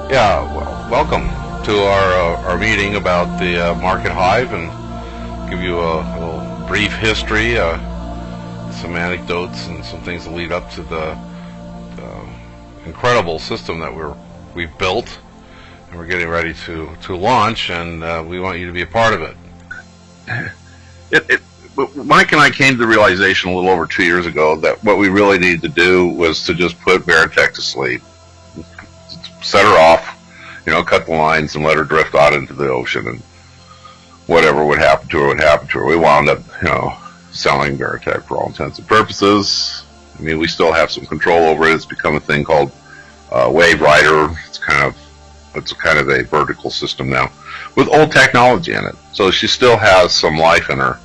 Yeah, well, welcome to our meeting about the Markethive, and give you a little brief history, some anecdotes, and some things that lead up to the incredible system that we've built, and we're getting ready to launch, and we want you to be a part of it. Mike and I came to the realization a little over 2 years ago that what we really needed to do was to just put Veritech to sleep, set her off, cut the lines and let her drift out into the ocean, and whatever would happen to her would happen to her. We wound up, selling Veritech for all intents and purposes. I mean, we still have some control over it. It's become a thing called Wave Rider. It's kind of a vertical system now with old technology in it. So she still has some life in her.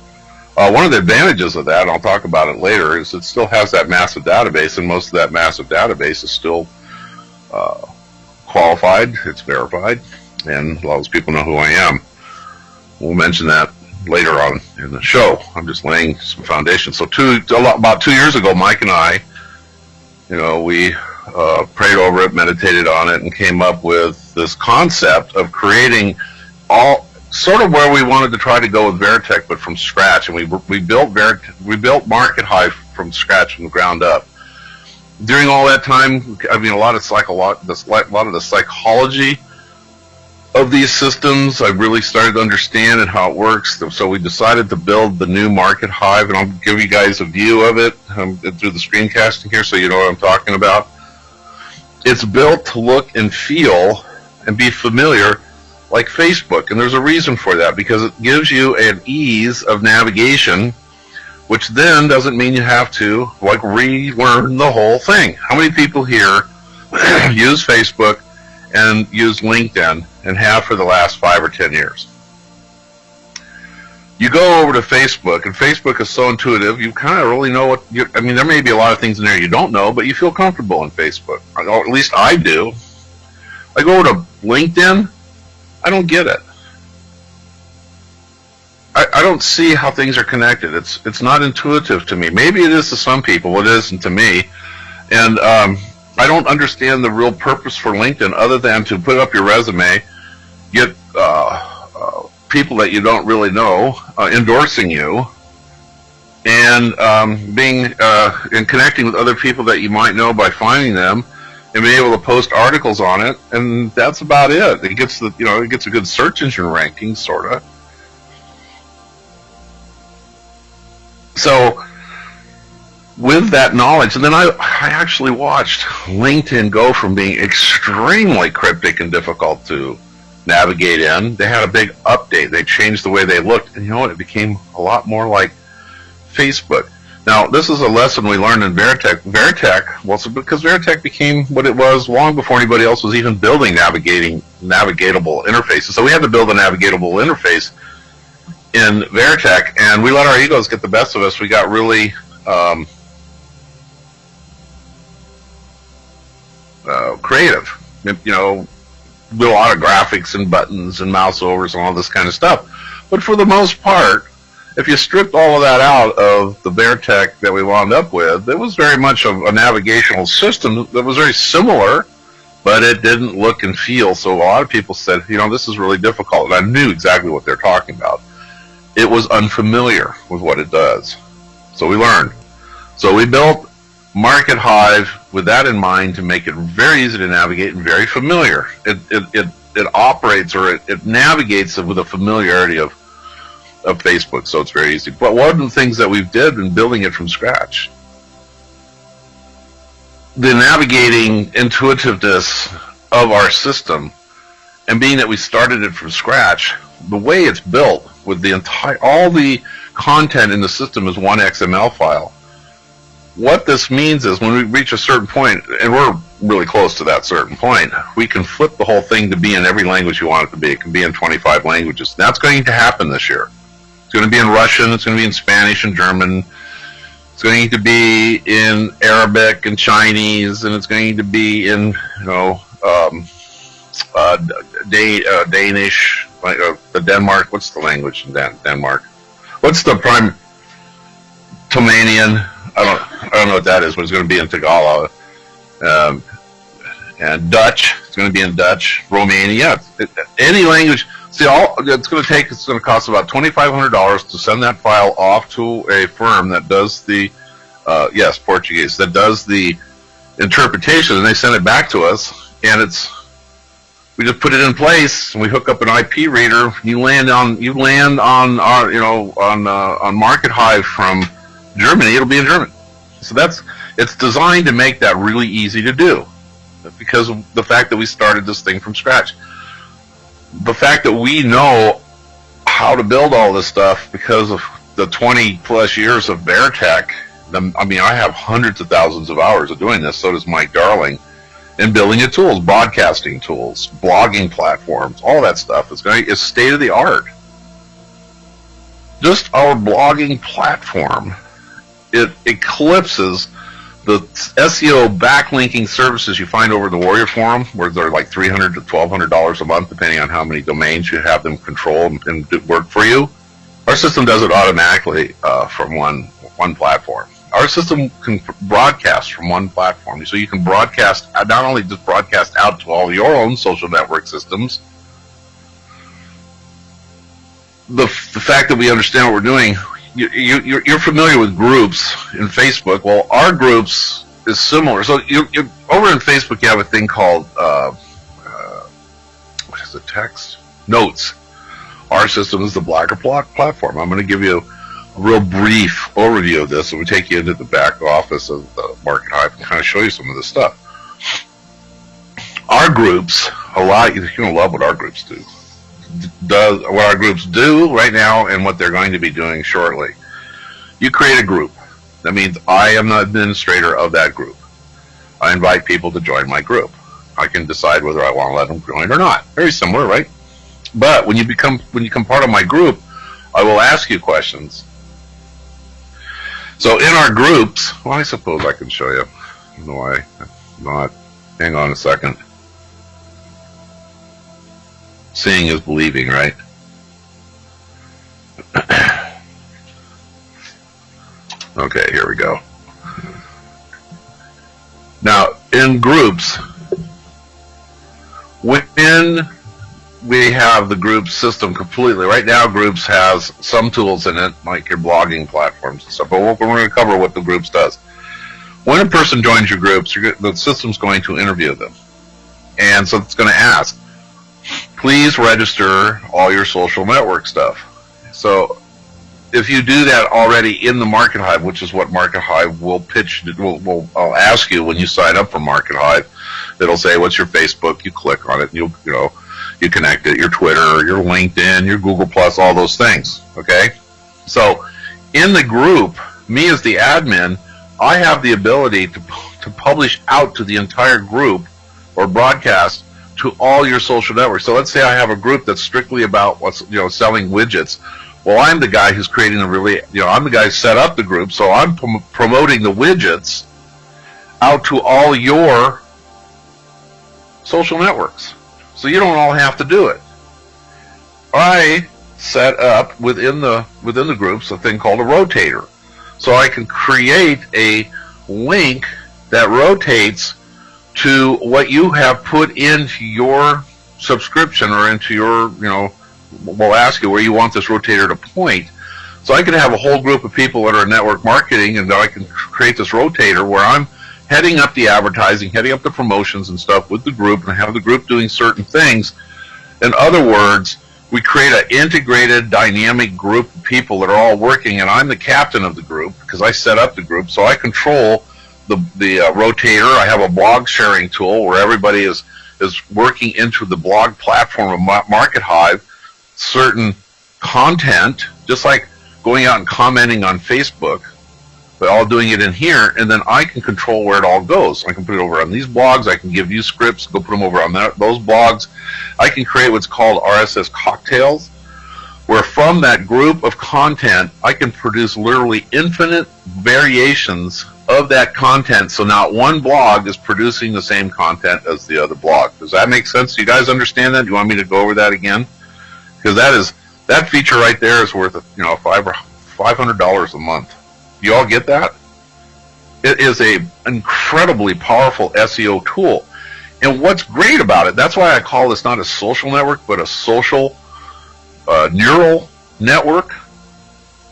One of the advantages of that, and I'll talk about it later, is it still has that massive database, and most of that massive database is still qualified, it's verified, and a lot of people know who I am. We'll mention that later on in the show. I'm just laying some foundation. So about 2 years ago, Mike and I, we prayed over it, meditated on it, and came up with this concept of creating all sort of where we wanted to try to go with Veritech, but from scratch. And we built Markethive from scratch, from the ground up. During all that time, I mean, a lot of the psychology of these systems I really started to understand and how it works. So we decided to build the new Markethive, and I'll give you guys a view of it through the screencasting here, so you know what I'm talking about. It's built to look and feel and be familiar like Facebook, and there's a reason for that, because it gives you an ease of navigation, which then doesn't mean you have to relearn the whole thing. How many people here use Facebook and use LinkedIn and have for the last 5 or 10 years? You go over to Facebook, and Facebook is so intuitive, you kind of really know there may be a lot of things in there you don't know, but you feel comfortable in Facebook. Or at least I do. I go over to LinkedIn, I don't get it. I don't see how things are connected. It's not intuitive to me. Maybe it is to some people. It isn't to me. And I don't understand the real purpose for LinkedIn other than to put up your resume, get people that you don't really know endorsing you, and and connecting with other people that you might know by finding them, and being able to post articles on it, and that's about it. It gets a good search engine ranking, sort of. So with that knowledge, and then I actually watched LinkedIn go from being extremely cryptic and difficult to navigate in. They had a big update. They changed the way they looked, and it became a lot more like Facebook. Now, this is a lesson we learned in Veritech. Because Veritech became what it was long before anybody else was even building navigatable interfaces. So we had to build a navigatable interface in Veritech, and we let our egos get the best of us. We got really creative. Do a lot of graphics and buttons and mouse overs and all this kind of stuff. But for the most part, if you stripped all of that out of the Veritech that we wound up with, it was very much a navigational system that was very similar, but it didn't look and feel. So a lot of people said, this is really difficult. And I knew exactly what they're talking about. It was unfamiliar with what it does. So we learned. So we built Markethive with that in mind, to make it very easy to navigate and very familiar. It operates, or it navigates with a familiarity of Facebook, so it's very easy. But one of the things that we did in building it from scratch, the navigating intuitiveness of our system, and being that we started it from scratch, the way it's built with all the content in the system is one XML file. What this means is when we reach a certain point, and we're really close to that certain point, we can flip the whole thing to be in every language you want it to be. It can be in 25 languages. That's going to happen this year. It's going to be in Russian, it's going to be in Spanish and German, it's going to be in Arabic and Chinese, and it's going to be in Danish, the Denmark. What's the language in Denmark? What's the prime? Tomanian. I don't know what that is, but it's going to be in Tagalog. and Dutch. It's going to be in Dutch, Romania, any language. See, all it's going to cost about $2,500 to send that file off to a firm that does the, yes, Portuguese, that does the interpretation, and they send it back to us, and we just put it in place, and we hook up an IP reader. You land on our, on Markethive from Germany. It'll be in German. So it's designed to make that really easy to do, because of the fact that we started this thing from scratch. The fact that we know how to build all this stuff because of the 20 plus years of Bear Tech. I mean, I have hundreds of thousands of hours of doing this. So does Mike Darling. And building the tools, broadcasting tools, blogging platforms, all that stuff is state of the art. Just our blogging platform, it eclipses the SEO backlinking services you find over the Warrior Forum, where they're like $300 to $1,200 a month, depending on how many domains you have them control and work for you. Our system does it automatically from one platform. Our system can broadcast from one platform, so you can broadcast, not only just broadcast out to all your own social network systems. The fact that we understand what we're doing, you're familiar with groups in Facebook. Well, our groups is similar. So over in Facebook, you have a thing called what is it? Text notes. Our system is the Blogger platform. I'm going to give you a real brief overview of this, and we take you into the back office of the Markethive and kind of show you some of this stuff. Our groups, you're going to love what our groups do. What our groups do right now and what they're going to be doing shortly. You create a group. That means I am the administrator of that group. I invite people to join my group. I can decide whether I want to let them join or not. Very similar, right? But when you become part of my group, I will ask you questions. So in our groups, well, I suppose I can show you. I don't know why not. Hang on a second. Seeing is believing, right? Okay, here we go. Now, in groups, when we have the group system completely, right now groups has some tools in it, like your blogging platforms and stuff, but we're going to cover what the groups does. When a person joins your groups, the system's going to interview them. And so it's going to ask, please register all your social network stuff. So if you do that already in the Markethive, which is what Markethive will pitch, will ask you when you sign up for Markethive, it'll say, what's your Facebook? You click on it, and you connect it, your Twitter, your LinkedIn, your Google Plus, all those things, okay? So in the group, me as the admin, I have the ability to publish out to the entire group or broadcast to all your social networks. So let's say I have a group that's strictly about selling widgets. Well, I'm the guy who's creating I'm the guy who set up the group, so I'm promoting the widgets out to all your social networks. So you don't all have to do it. I set up within the groups a thing called a rotator. So I can create a link that rotates to what you have put into your subscription or into your, we'll ask you where you want this rotator to point. So I can have a whole group of people that are network marketing, and I can create this rotator where I'm heading up the advertising, heading up the promotions and stuff with the group, and have the group doing certain things. In other words, we create an integrated, dynamic group of people that are all working, and I'm the captain of the group because I set up the group, so I control the rotator. I have a blog sharing tool where everybody is working into the blog platform of Markethive, certain content, just like going out and commenting on Facebook, but all doing it in here, and then I can control where it all goes. I can put it over on these blogs, I can give you scripts, go put them over on those blogs. I can create what's called RSS cocktails, where from that group of content, I can produce literally infinite variations of that content, so not one blog is producing the same content as the other blog. Does that make sense? Do you guys understand that? Do you want me to go over that again? Because that feature right there is worth $500 a month. You all get that? It is a incredibly powerful SEO tool. And what's great about it, that's why I call this not a social network, but a social neural network,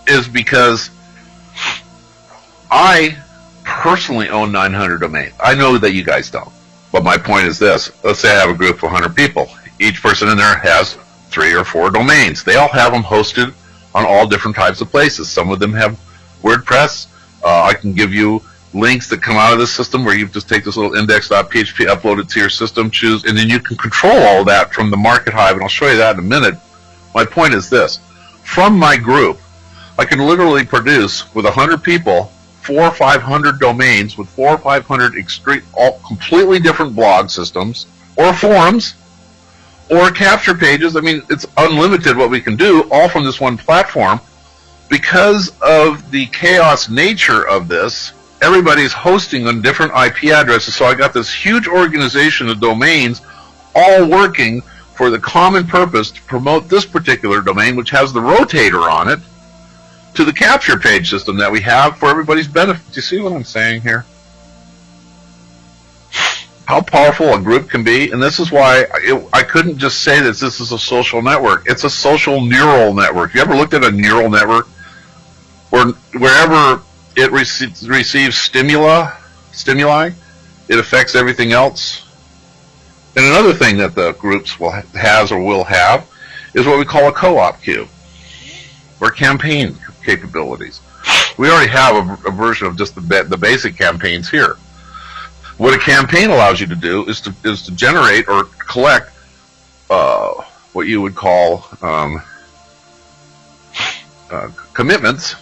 is because I personally own 900 domains. I know that you guys don't. But my point is this. Let's say I have a group of 100 people. Each person in there has 3 or 4 domains. They all have them hosted on all different types of places. Some of them have WordPress. I can give you links that come out of this system where you just take this little index.php, upload it to your system, choose, and then you can control all that from the Markethive, and I'll show you that in a minute. My point is this. From my group, I can literally produce, with 100 people, 400 or 500 domains with 400 or 500 all completely different blog systems, or forums, or capture pages. I mean, it's unlimited what we can do, all from this one platform. Because of the chaos nature of this, everybody's hosting on different IP addresses, so I got this huge organization of domains all working for the common purpose to promote this particular domain, which has the rotator on it, to the capture page system that we have for everybody's benefit. Do you see what I'm saying here? How powerful a group can be, and this is why I couldn't just say that this is a social network. It's a social neural network. You ever looked at a neural network? Wherever it receives stimuli, it affects everything else. And another thing that the groups has or will have is what we call a co-op queue, or campaign capabilities. We already have a version of just the basic campaigns here. What a campaign allows you to do is to generate or collect what you would call commitments,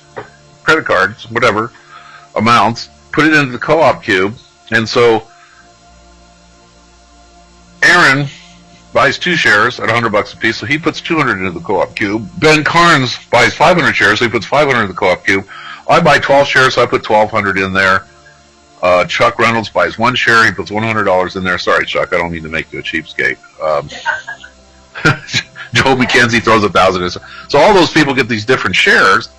credit cards, whatever, amounts, put it into the co-op cube, and so Aaron buys 2 shares at $100 a piece, so he puts 200 into the co-op cube. Ben Carnes buys 500 shares, so he puts 500 in the co-op cube. I buy 12 shares, so I put 1,200 in there. Chuck Reynolds buys 1 share, he puts $100 in there. Sorry, Chuck, I don't mean to make you a cheapskate. Joe McKenzie throws 1,000 in. So all those people get these different shares.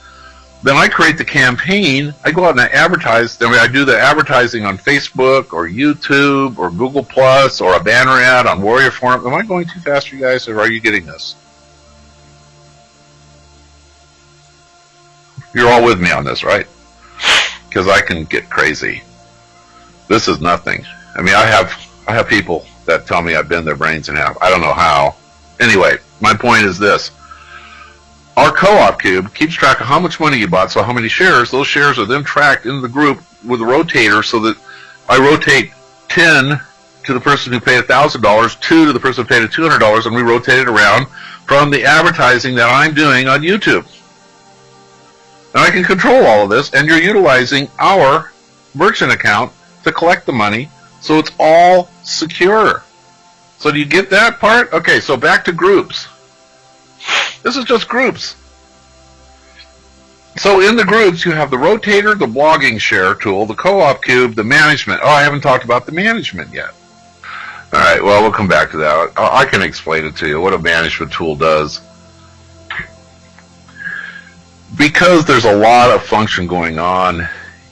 Then I create the campaign. I go out and I advertise. I do the advertising on Facebook or YouTube or Google Plus or a banner ad on Warrior Forum. Am I going too fast for you guys, or are you getting this? You're all with me on this, right? Because I can get crazy. This is nothing. I mean, I have people that tell me I bend their brains in half. I don't know how. Anyway, my point is this. Our co-op cube keeps track of how much money you bought, so how many shares. Those shares are then tracked in the group with a rotator, so that I rotate 10 to the person who paid $1,000, 2 to the person who paid $200, and we rotate it around from the advertising that I'm doing on YouTube. And I can control all of this, and you're utilizing our merchant account to collect the money, so it's all secure. So do you get that part? Okay, so back to groups. This is just groups. So in the groups, you have the rotator, the blogging share tool, the co-op cube, the management. Oh, I haven't talked about the management yet. All right, well, we'll come back to that. I can explain it to you, what a management tool does. Because there's a lot of function going on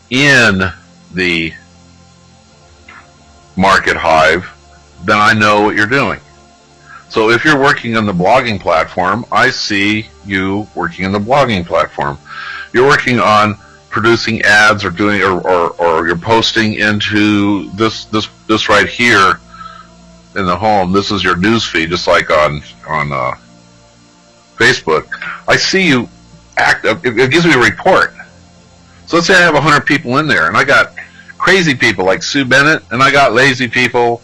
in the Markethive, then I know what you're doing. So if you're working on the blogging platform, I see you working in the blogging platform. You're working on producing ads or doing or you're posting into this right here in the home. This is your news feed, just like on Facebook. I see you act. It gives me a report. So let's say I have 100 people in there, and I got crazy people like Sue Bennett, and I got lazy people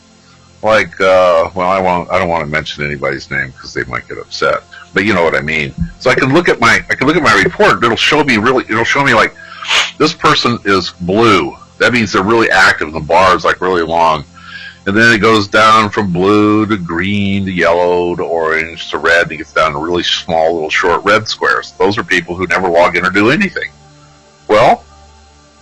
like well, I don't want to mention anybody's name because they might get upset, but you know what I mean. So I can look at my report. It'll show me like this person is blue. That means they're really active, and the bar is like really long. And then it goes down from blue to green to yellow to orange to red, and it gets down to really small little short red squares. Those are people who never log in or do anything. Well,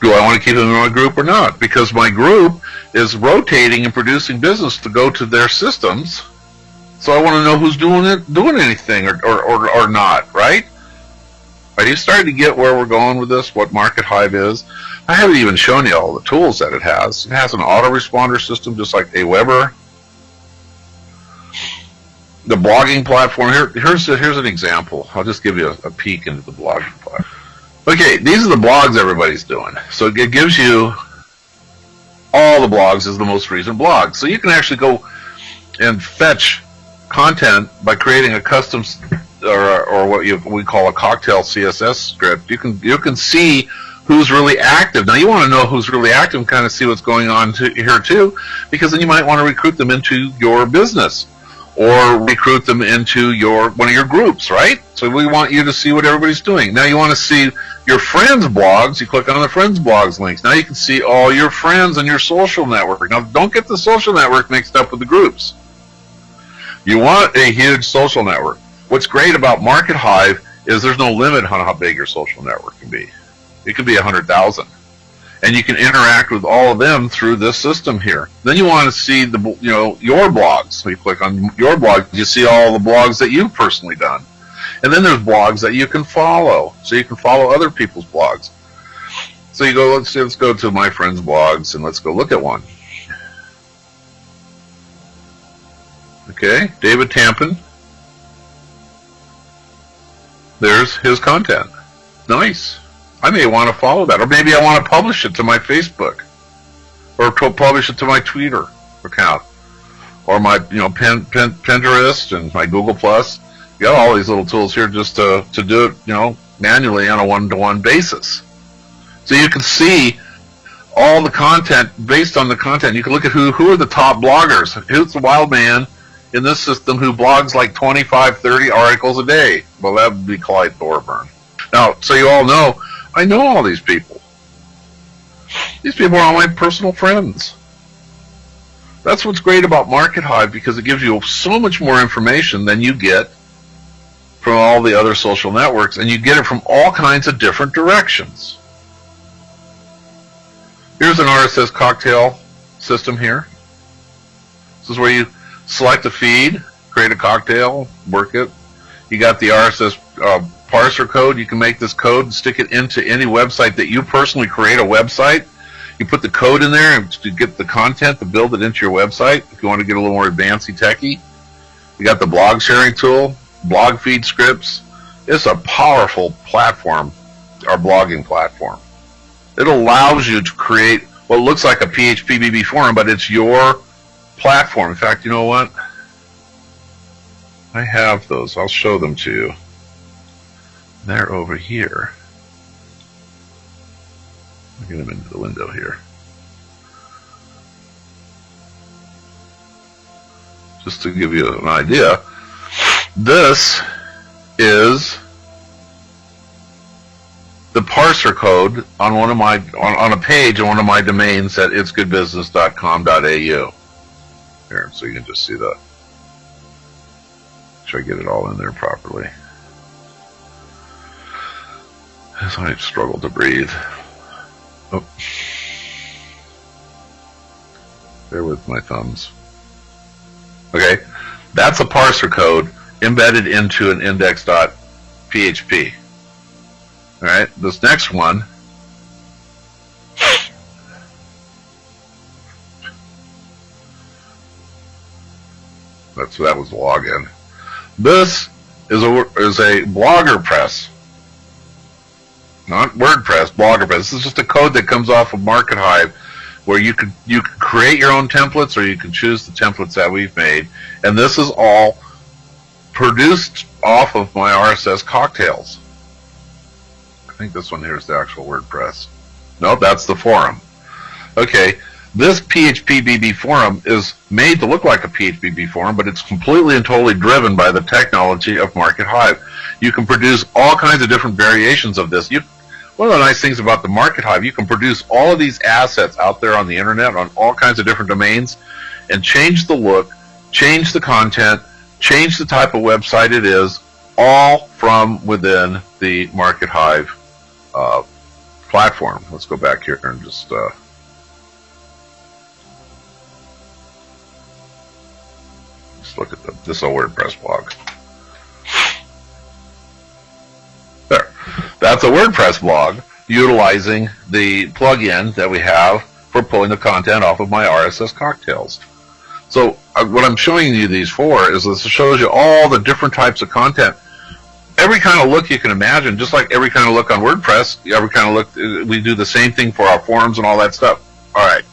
do I want to keep them in my group or not? Because my group is rotating and producing business to go to their systems. So I want to know who's doing anything or not, right? Are you starting to get where we're going with this, what Markethive is? I haven't even shown you all the tools that it has. It has an autoresponder system just like Aweber. the blogging platform. Here's an example. I'll just give you a peek into the blogging platform. Okay, these are the blogs everybody's doing. So it gives you all the blogs as the most recent blog. So you can actually go and fetch content by creating a custom or what we call a cocktail CSS script. You can see who's really active. Now you want to know who's really active and kind of see what's going on here too, because then you might want to recruit them into your business or recruit them into one of your groups, right? So we want you to see what everybody's doing. Now you want to see your friends' blogs. You click on the friends' blogs links. Now you can see all your friends and your social network. Now don't get the social network mixed up with the groups. You want a huge social network. What's great about Markethive is there's no limit on how big your social network can be. It could be 100,000. And you can interact with all of them through this system here. Then you want to see your blogs. So you click on your blog, you see all the blogs that you've personally done. And then there's blogs that you can follow. So you can follow other people's blogs. So you go, let's go to my friend's blogs and let's go look at one. Okay, David Tampin. There's his content. Nice. I may want to follow that, or maybe I want to publish it to my Facebook, or publish it to my Twitter account, or my Pinterest and my Google Plus. You got all these little tools here just to do it manually on a one-to-one basis. So you can see all the content based on the content. You can look at who are the top bloggers. Who's the wild man in this system who blogs like 25, 30 articles a day? Well, that would be Clyde Thorburn. Now, so you all know, I know all these people. These people are all my personal friends. That's what's great about Markethive, because it gives you so much more information than you get from all the other social networks, and you get it from all kinds of different directions. Here's an RSS cocktail system here. This is where you select a feed, create a cocktail, work it. You got the RSS parser code. You can make this code and stick it into any website that you personally create a website. You put the code in there and to get the content to build it into your website if you want to get a little more advanced techy. You got the blog sharing tool, blog feed scripts. It's a powerful platform, our blogging platform. It allows you to create what looks like a PHPBB forum, but it's your platform. In fact, you know what? I have those. I'll show them to you. They're over here. I'll get them into the window here. Just to give you an idea, this is the parser code on one of my on a page on one of my domains at itsgoodbusiness.com.au. Here, so you can just see that. Try to get it all in there properly. As I struggle to breathe. Oh. Bear with my thumbs. Okay, that's a parser code embedded into an index.php. All right, this next one that was the login. This is a blogger press. Not WordPress, BloggerPress. This is just a code that comes off of Markethive, where you could create your own templates, or you can choose the templates that we've made. And this is all produced off of my RSS cocktails. I think this one here is the actual WordPress. No, that's the forum. Okay, this PHPBB forum is made to look like a PHPBB forum, but it's completely and totally driven by the technology of Markethive. You can produce all kinds of different variations of this. One of the nice things about the Markethive, you can produce all of these assets out there on the internet on all kinds of different domains and change the look, change the content, change the type of website it is, all from within the Markethive platform. Let's go back here and just look at this is a WordPress blog. There. That's a WordPress blog utilizing the plugin that we have for pulling the content off of my RSS cocktails. So what I'm showing you these for is this shows you all the different types of content. Every kind of look you can imagine, just like every kind of look on WordPress, every kind of look, we do the same thing for our forums and all that stuff. All right.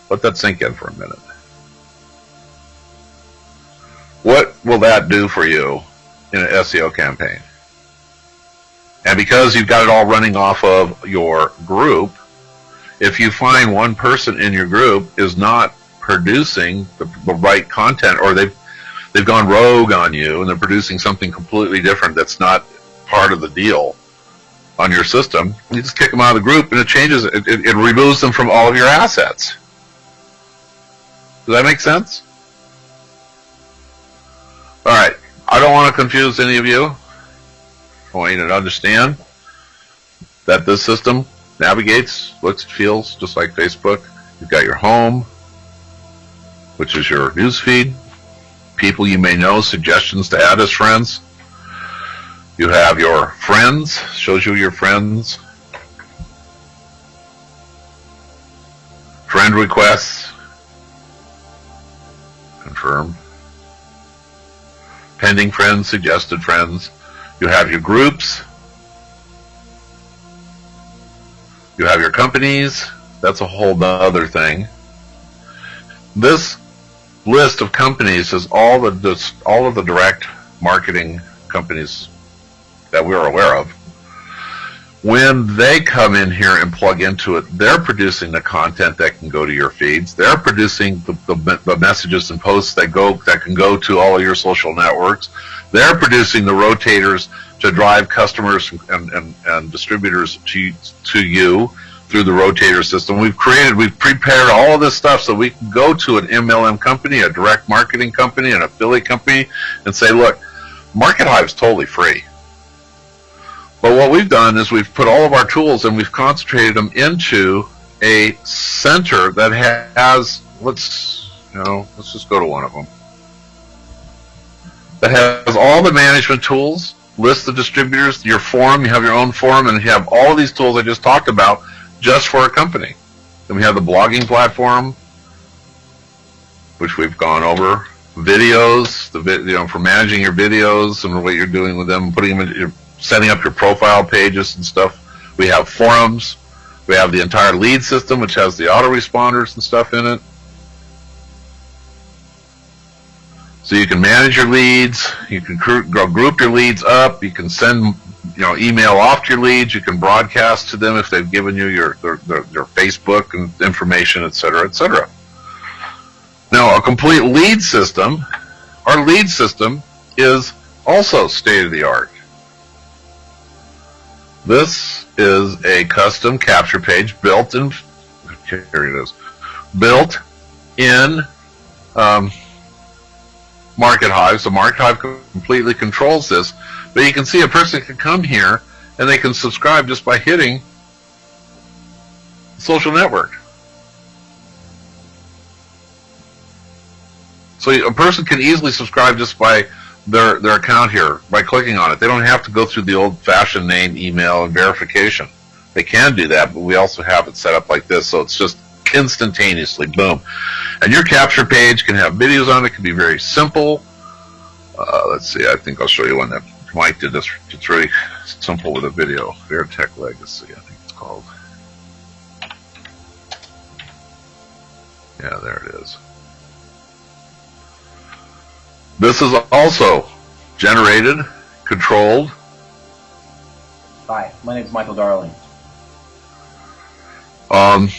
Let that sink in for a minute. What will that do for you in an SEO campaign? And because you've got it all running off of your group, if you find one person in your group is not producing the right content, or they've gone rogue on you and they're producing something completely different that's not part of the deal on your system, you just kick them out of the group and it changes it. It removes them from all of your assets. Does that make sense? All right. I don't want to confuse any of you. I want you to understand that this system navigates, looks, feels just like Facebook. You've got your home, which is your newsfeed, people you may know, suggestions to add as friends. You have your friends, shows you your friends, friend requests, confirm, pending friends, suggested friends. You have your groups, you have your companies. That's a whole other thing. This list of companies is all of the direct marketing companies that we're aware of. When they come in here and plug into it, they're producing the content that can go to your feeds. They're producing the messages and posts that can go to all of your social networks. They're producing the rotators to drive customers and distributors to you through the rotator system. We've prepared all of this stuff so we can go to an MLM company, a direct marketing company, an affiliate company, and say, look, Markethive is totally free. But what we've done is we've put all of our tools and we've concentrated them into a center that has, let's just go to one of them, that has all the management tools, list the distributors, your forum, you have your own forum, and you have all of these tools I just talked about just for a company. Then we have the blogging platform, which we've gone over, videos, for managing your videos and what you're doing with them, putting them in, setting up your profile pages and stuff. We have forums. We have the entire lead system, which has the autoresponders and stuff in it. So you can manage your leads. You can group your leads up. You can send email off to your leads. You can broadcast to them if they've given you their Facebook and information, etc., etc. Now, a complete lead system, our lead system is also state-of-the-art. This is a custom capture page built in, here it is, built in Markethive. So Markethive completely controls this. But you can see a person can come here and they can subscribe just by hitting social network. So a person can easily subscribe just by their account here, by clicking on it. They don't have to go through the old-fashioned name, email, and verification. They can do that, but we also have it set up like this, so it's just instantaneously, boom. And your capture page can have videos on it. It can be very simple. Let's see, I think I'll show you one that Mike did this. It's really simple with a video. Veritech Legacy, I think it's called. Yeah, there it is. This is also generated, controlled. Hi, my name is Michael Darling. From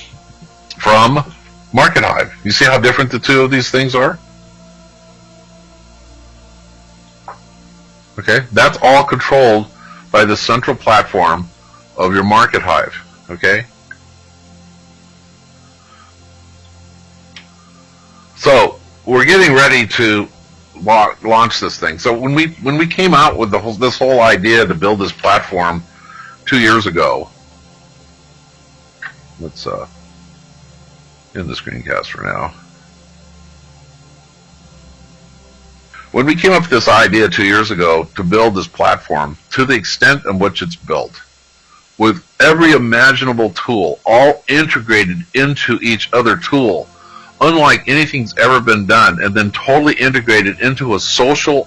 Markethive. You see how different the two of these things are? Okay, that's all controlled by the central platform of your Markethive. Okay? So, we're getting ready to launch this thing. So when we came out with this whole idea to build this platform 2 years ago, let's end the screencast for now. When we came up with this idea 2 years ago to build this platform to the extent in which it's built, with every imaginable tool all integrated into each other tool, unlike anything's ever been done, and then totally integrated into a social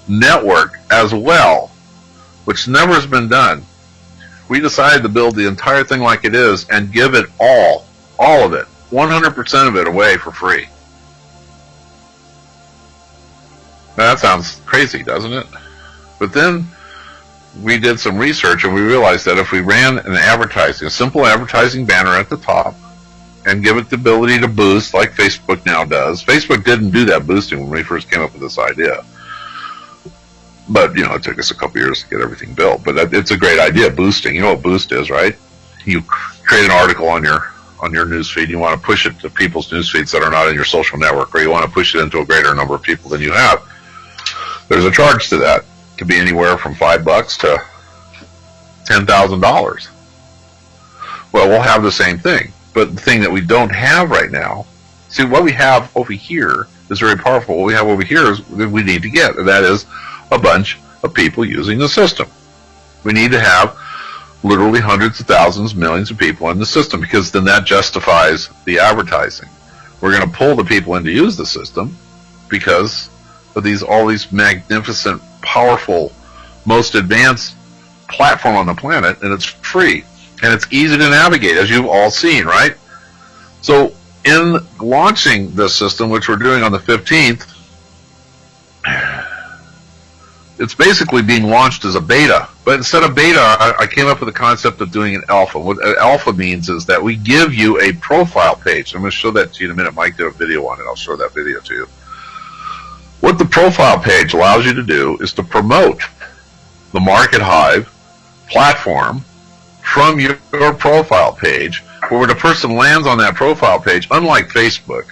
network as well, which never has been done. We decided to build the entire thing like it is and give it all of it, 100% of it away for free. Now, that sounds crazy, doesn't it? But then we did some research and we realized that if we ran a simple advertising banner at the top and give it the ability to boost like Facebook now does. Facebook didn't do that boosting when we first came up with this idea. But, it took us a couple years to get everything built. But it's a great idea, boosting. You know what boost is, right? You create an article on your newsfeed. You want to push it to people's newsfeeds that are not in your social network, or you want to push it into a greater number of people than you have. There's a charge to that. It could be anywhere from $5 to $10,000. Well, we'll have the same thing. But the thing that we don't have right now, see, what we have over here is very powerful. What we have over here is we need to get, and that is a bunch of people using the system. We need to have literally hundreds of thousands, millions of people in the system, because then that justifies the advertising. We're going to pull the people in to use the system because of all these magnificent, powerful, most advanced platform on the planet, and it's free. And it's easy to navigate, as you've all seen, right? So in launching this system, which we're doing on the 15th, it's basically being launched as a beta. But instead of beta, I came up with the concept of doing an alpha. What alpha means is that we give you a profile page. I'm going to show that to you in a minute. Mike did a video on it. I'll show that video to you. What the profile page allows you to do is to promote the Markethive platform from your profile page, where when a person lands on that profile page, unlike Facebook,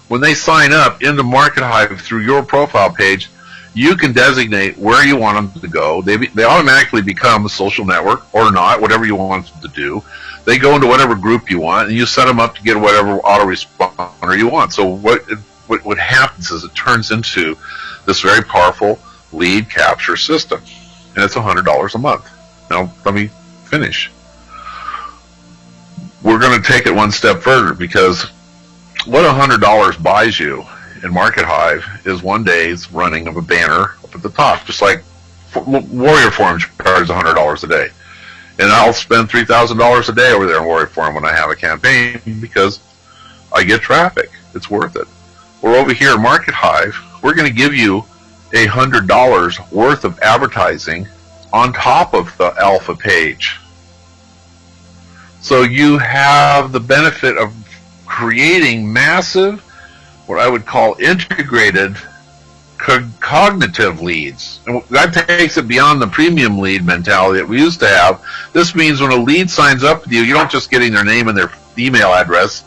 when they sign up into Markethive through your profile page, you can designate where you want them to go. They automatically become a social network or not, whatever you want them to do. They go into whatever group you want, and you set them up to get whatever autoresponder you want. So what happens is it turns into this very powerful lead capture system, and it's $100 a month. Now, let me finish. We're going to take it one step further, because what $100 buys you in Markethive is one day's running of a banner up at the top, just like Warrior Forum charges $100 a day. And I'll spend $3,000 a day over there in Warrior Forum when I have a campaign, because I get traffic. It's worth it. We're over here at Markethive. We're going to give you $100 worth of advertising on top of the alpha page. So you have the benefit of creating massive, what I would call integrated cognitive leads. And that takes it beyond the premium lead mentality that we used to have. This means when a lead signs up with you, you're not just getting their name and their email address,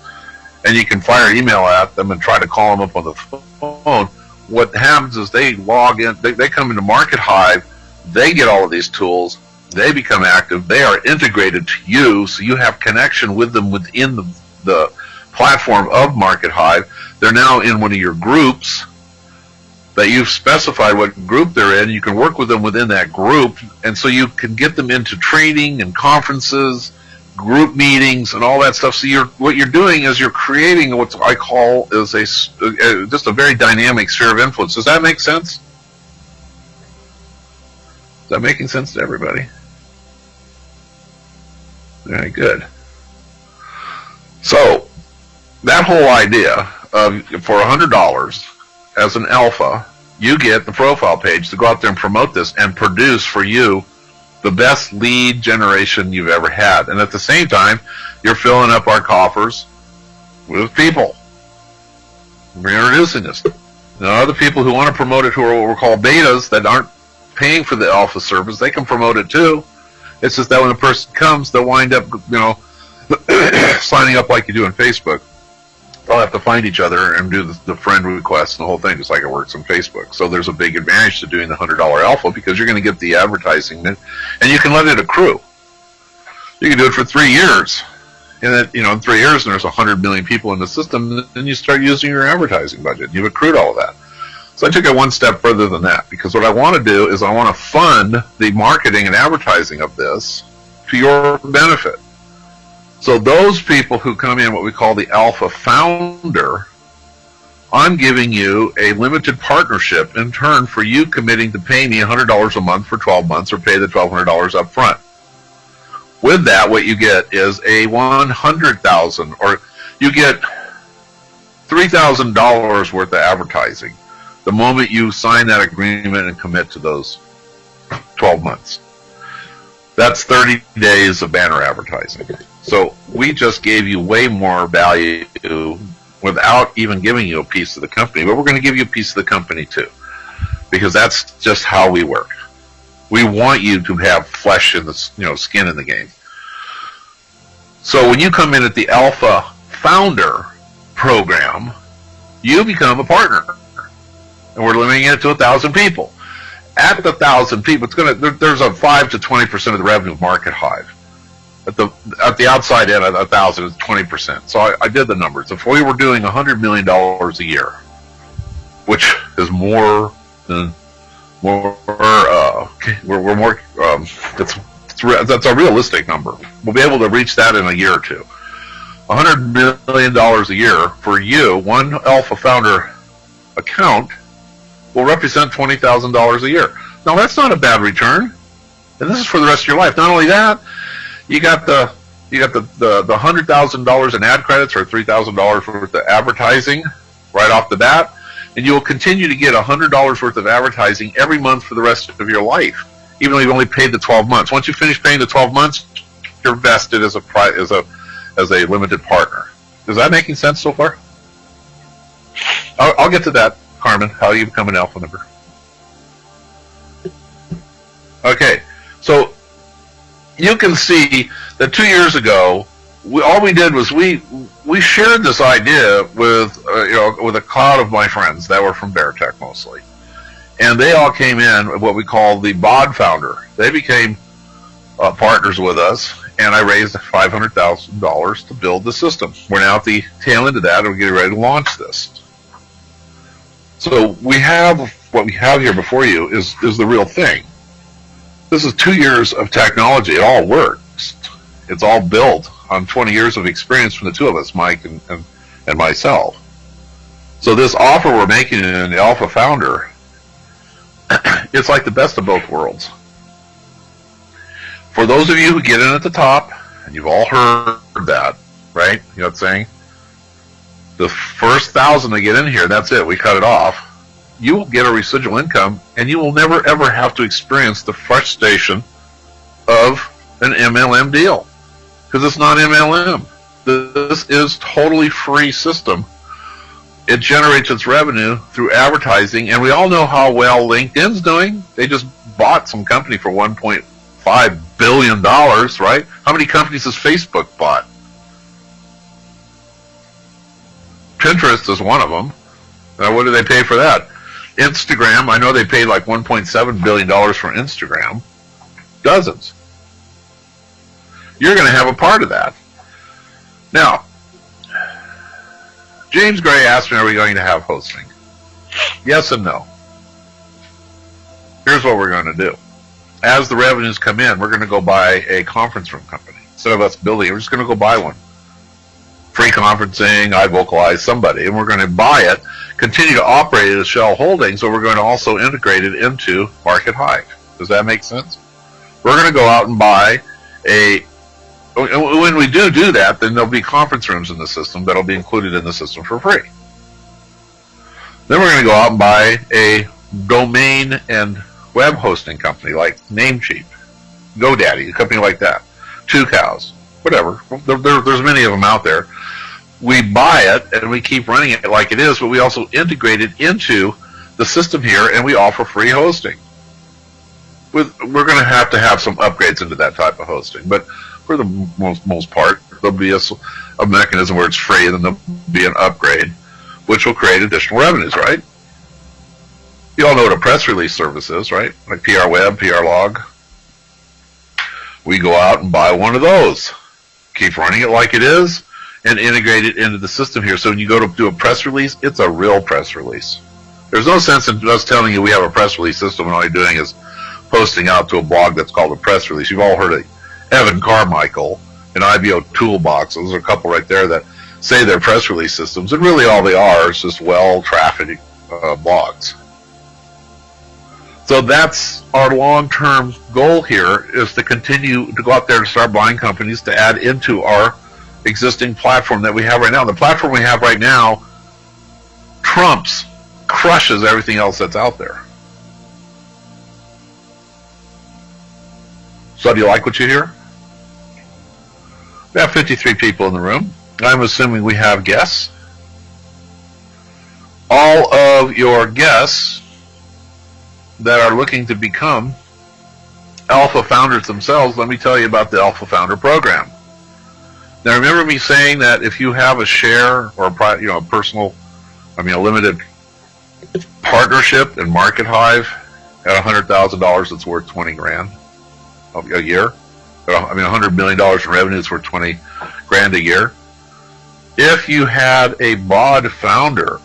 and you can fire email at them and try to call them up on the phone. What happens is they log in, they come into Markethive, they get all of these tools, they become active, they are integrated to you, so you have connection with them within the platform of Markethive. They're now in one of your groups that you've specified what group they're in. You can work with them within that group, and so you can get them into training and conferences, group meetings, and all that stuff. So what you're doing is you're creating what I call is just a very dynamic sphere of influence. Does that make sense? Is that making sense to everybody? Very good. So that whole idea of for $100 as an alpha, you get the profile page to go out there and promote this and produce for you the best lead generation you've ever had. And at the same time, you're filling up our coffers with people. We're introducing this. Now, other people who want to promote it, who are what we call betas, that aren't paying for the alpha service, they can promote it too. It's just that when a person comes, they'll wind up, signing up like you do on Facebook. They'll have to find each other and do the friend requests and the whole thing, just like it works on Facebook. So there's a big advantage to doing the $100 alpha, because you're going to get the advertising, and you can let it accrue. You can do it for 3 years. And then, in 3 years, and there's 100 million people in the system, then you start using your advertising budget. You've accrued all of that. So I took it one step further than that, because what I want to do is I want to fund the marketing and advertising of this to your benefit. So those people who come in, what we call the alpha founder, I'm giving you a limited partnership in turn for you committing to pay me $100 a month for 12 months or pay the $1,200 up front. With that, what you get is a $100,000, or you get $3,000 worth of advertising the moment you sign that agreement and commit to those 12 months. That's 30 days of banner advertising. So we just gave you way more value without even giving you a piece of the company, but we're going to give you a piece of the company too, because that's just how we work. We want you to have flesh in the, skin in the game. So when you come in at the Alpha Founder program, you become a partner, and we're limiting it to 1,000 people. At the 1,000 people, there's a 5 to 20% of the revenue of Markethive. At the outside end, at 1,000, it's 20%. So I did the numbers. If we were doing $100 million a year, which is more than that's a realistic number. We'll be able to reach that in a year or two. $100 million a year for you, one Alpha Founder account will represent $20,000 a year. Now that's not a bad return, and this is for the rest of your life. Not only that, you got the $100,000 in ad credits or $3,000 worth of advertising right off the bat, and you will continue to get $100 worth of advertising every month for the rest of your life, even though you've only paid the 12 months. Once you finish paying the 12 months, you're vested as a limited partner. Is that making sense so far? I'll get to that, Carmen, how you become an alpha member. Okay, so you can see that 2 years ago, all we did was we shared this idea with with a cloud of my friends that were from Bear Tech mostly, and they all came in what we call the BOD founder. They became partners with us, and I raised $500,000 to build the system. We're now at the tail end of that, and we're getting ready to launch this. So we have what we have here before you is the real thing. This is 2 years of technology. It all works. It's all built on 20 years of experience from the two of us, Mike and myself. So this offer we're making in the Alpha Founder, it's like the best of both worlds. For those of you who get in at the top, and you've all heard that, right? You know what I'm saying? The first 1,000 that get in here, that's it. We cut it off. You will get a residual income, and you will never ever have to experience the frustration of an MLM deal, because it's not MLM. This is totally free system. It generates its revenue through advertising, and we all know how well LinkedIn's doing. They just bought some company for $1.5 billion, right? How many companies has Facebook bought? Pinterest is one of them. Now, what do they pay for that? Instagram, I know they paid like $1.7 billion for Instagram. Dozens. You're going to have a part of that. Now, James Gray asked me, are we going to have hosting? Yes and no. Here's what we're going to do. As the revenues come in, we're going to go buy a conference room company. Instead of us building it, we're just going to go buy one. Free conferencing, I vocalize somebody, and we're going to buy it, continue to operate it as Shell Holdings, but we're going to also integrate it into Markethive. Does that make sense? We're going to go out and buy when we do that, then there'll be conference rooms in the system that'll be included in the system for free. Then we're going to go out and buy a domain and web hosting company like Namecheap, GoDaddy, a company like that, 2 Cows, whatever. There's many of them out there. We buy it and we keep running it like it is, but we also integrate it into the system here, and we offer free hosting. We're going to have some upgrades into that type of hosting, but for the most part, there'll be a mechanism where it's free, and then there'll be an upgrade, which will create additional revenues, right? You all know what a press release service is, right? Like PR Web, PR Log. We go out and buy one of those, keep running it like it is, and integrate it into the system here. So when you go to do a press release, it's a real press release. There's no sense in us telling you we have a press release system and all you're doing is posting out to a blog that's called a press release. You've all heard of Evan Carmichael an IBO toolbox. Those are a couple right there that say they're press release systems, and really all they are is just well-trafficked blogs. So that's our long-term goal here, is to continue to go out there and start buying companies to add into our existing platform that we have right now. The platform we have right now crushes everything else that's out there. So do you like what you hear? We have 53 people in the room. I'm assuming we have guests. All of your guests that are looking to become alpha founders themselves, let me tell you about the Alpha Founder Program. Now, remember me saying that if you have a share or a limited partnership in Markethive at $100,000, it's worth 20 grand a year. $100 million in revenue is worth 20 grand a year. If you had a BOD founder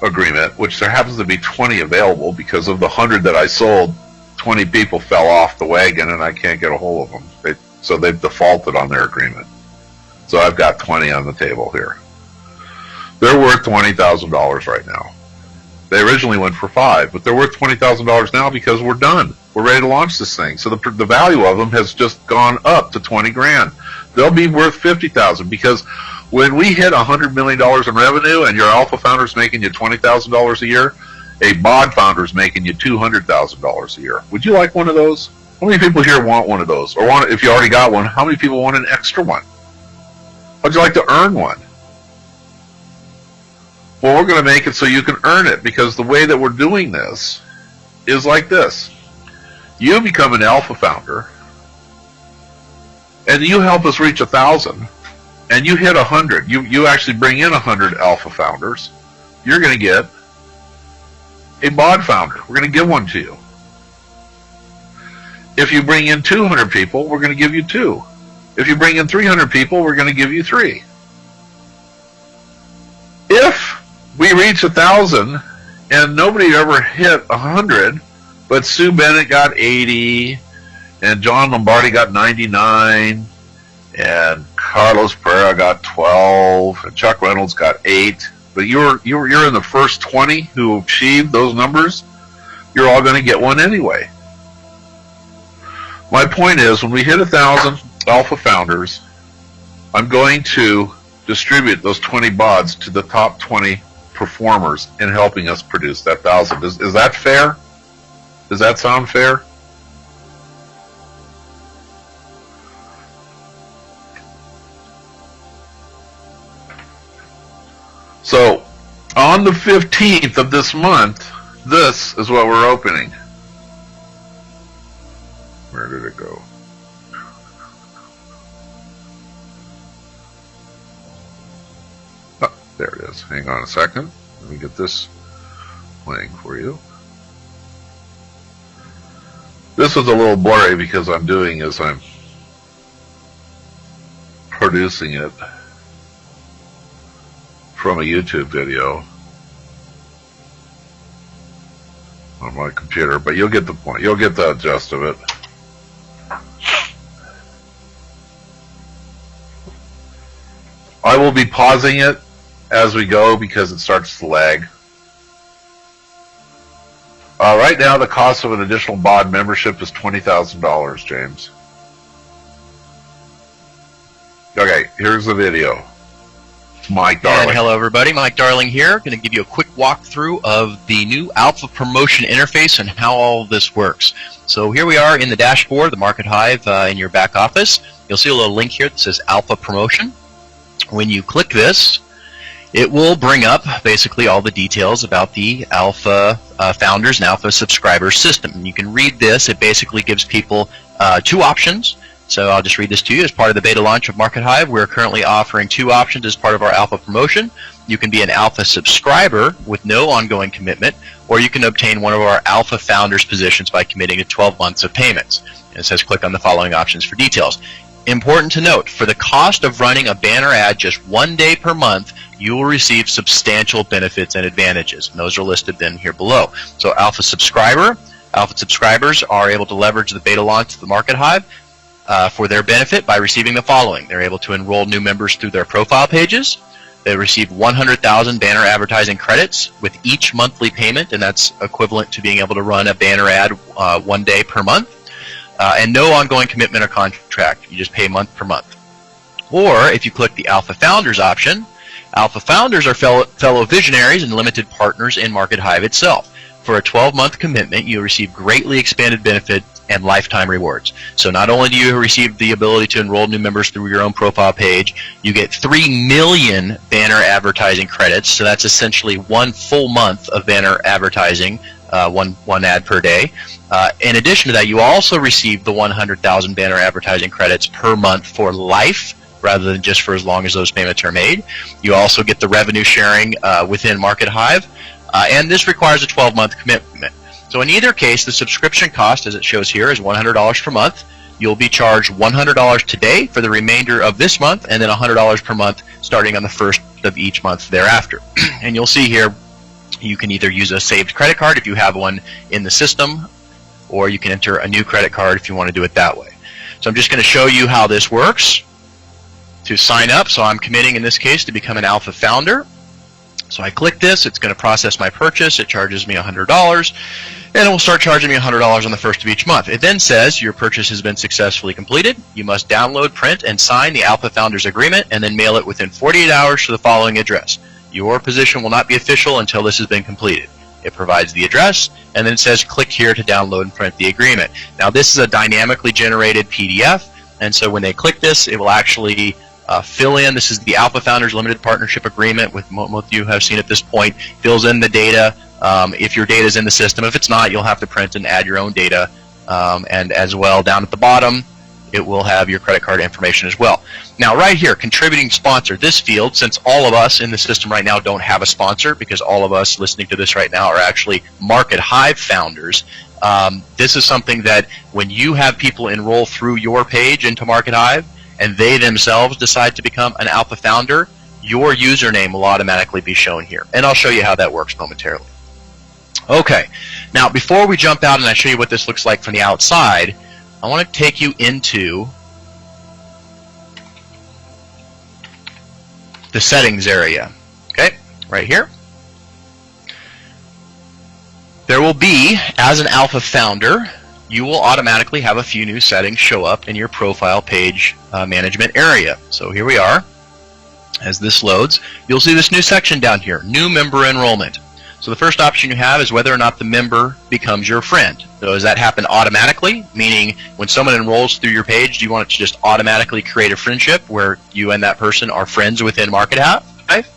agreement, which there happens to be 20 available because of the 100 that I sold, 20 people fell off the wagon and I can't get a hold of them. So they've defaulted on their agreement. So I've got 20 on the table here. They're worth $20,000 right now. They originally went for 5, but they're worth $20,000 now because we're done. We're ready to launch this thing. So the value of them has just gone up to 20 grand. They'll be worth 50,000 because when we hit $100 million in revenue and your alpha founder's making you $20,000 a year, a BOD founder's making you $200,000 a year. Would you like one of those? How many people here want one of those? Or if you already got one, how many people want an extra one? How'd you like to earn one? Well, we're going to make it so you can earn it, because the way that we're doing this is like this. You become an alpha founder, and you help us reach 1,000, and you hit 100. You actually bring in 100 alpha founders. You're going to get a BOD founder. We're going to give one to you. If you bring in 200 people, we're going to give you 2. If you bring in 300 people, we're going to give you 3. If we reach 1,000 and nobody ever hit 100, but Sue Bennett got 80, and John Lombardi got 99, and Carlos Pereira got 12, and Chuck Reynolds got 8, but you're in the first 20 who achieved those numbers, you're all going to get one anyway. My point is, when we hit 1,000 alpha founders, I'm going to distribute those 20 BODs to the top 20 performers in helping us produce that 1,000. Is that fair? Does that sound fair? So, on the 15th of this month, this is what we're opening. Where did it go? Oh, there it is. Hang on a second. Let me get this playing for you. This is a little blurry because I'm producing it from a YouTube video on my computer, but you'll get the point. You'll get the gist of it. I will be pausing it as we go because it starts to lag. Right now, the cost of an additional BOD membership is $20,000, James. Okay, here's the video. Mike Darling. And hello, everybody. Mike Darling here. Going to give you a quick walkthrough of the new Alpha Promotion interface and how all of this works. So here we are in the dashboard, the Markethive in your back office. You'll see a little link here that says Alpha Promotion. When you click this, it will bring up basically all the details about the Alpha Founders and Alpha Subscribers system. And you can read this. It basically gives people 2 options. So I'll just read this to you. As part of the beta launch of Markethive, we're currently offering 2 options as part of our Alpha promotion. You can be an Alpha subscriber with no ongoing commitment, or you can obtain one of our Alpha Founders positions by committing to 12 months of payments. And it says click on the following options for details. Important to note, for the cost of running a banner ad just 1 day per month, you will receive substantial benefits and advantages. And those are listed then here below. So Alpha subscribers are able to leverage the beta launch of the Markethive for their benefit by receiving the following. They're able to enroll new members through their profile pages. They receive 100,000 banner advertising credits with each monthly payment, and that's equivalent to being able to run a banner ad 1 day per month. And no ongoing commitment or contract. You just pay month per month. Or if you click the Alpha Founders option, Alpha Founders are fellow visionaries and limited partners in Markethive itself. For a 12-month commitment, you receive greatly expanded benefit and lifetime rewards. So not only do you receive the ability to enroll new members through your own profile page, you get 3 million banner advertising credits. So that's essentially 1 full month of banner advertising, one ad per day. In addition to that, you also receive the 100,000 banner advertising credits per month for life, rather than just for as long as those payments are made. You also get the revenue sharing within Markethive, and this requires a 12-month commitment. So in either case, the subscription cost, as it shows here, is $100 per month. You'll be charged $100 today for the remainder of this month, and then $100 per month starting on the first of each month thereafter. And you'll see here, you can either use a saved credit card if you have one in the system, or you can enter a new credit card if you want to do it that way. So I'm just going to show you how this works. To sign up, so I'm committing in this case to become an Alpha Founder. So I click this, it's going to process my purchase, it charges me $100, and it will start charging me $100 on the first of each month. It then says your purchase has been successfully completed. You must download, print, and sign the Alpha Founders Agreement, and then mail it within 48 hours to the following address. Your position will not be official until this has been completed. It provides the address, and then it says click here to download and print the agreement. Now this is a dynamically generated PDF, and so when they click this, it will actually fill in. This is the Alpha Founders Limited Partnership Agreement, with most of you have seen at this point. Fills in the data if your data is in the system. If it's not, you'll have to print and add your own data. And as well, down at the bottom, it will have your credit card information as well. Now, right here, contributing sponsor. This field, since all of us in the system right now don't have a sponsor, because all of us listening to this right now are actually Markethive founders. This is something that when you have people enroll through your page into Markethive, and they themselves decide to become an Alpha Founder, your username will automatically be shown here. And I'll show you how that works momentarily. Okay, now before we jump out and I show you what this looks like from the outside, I want to take you into the settings area. Okay, right here. There will be, as an Alpha Founder, you will automatically have a few new settings show up in your profile page management area. So here we are. As this loads, you'll see this new section down here, New Member Enrollment. So the first option you have is whether or not the member becomes your friend. So does that happen automatically? Meaning when someone enrolls through your page, do you want it to just automatically create a friendship where you and that person are friends within Markethive?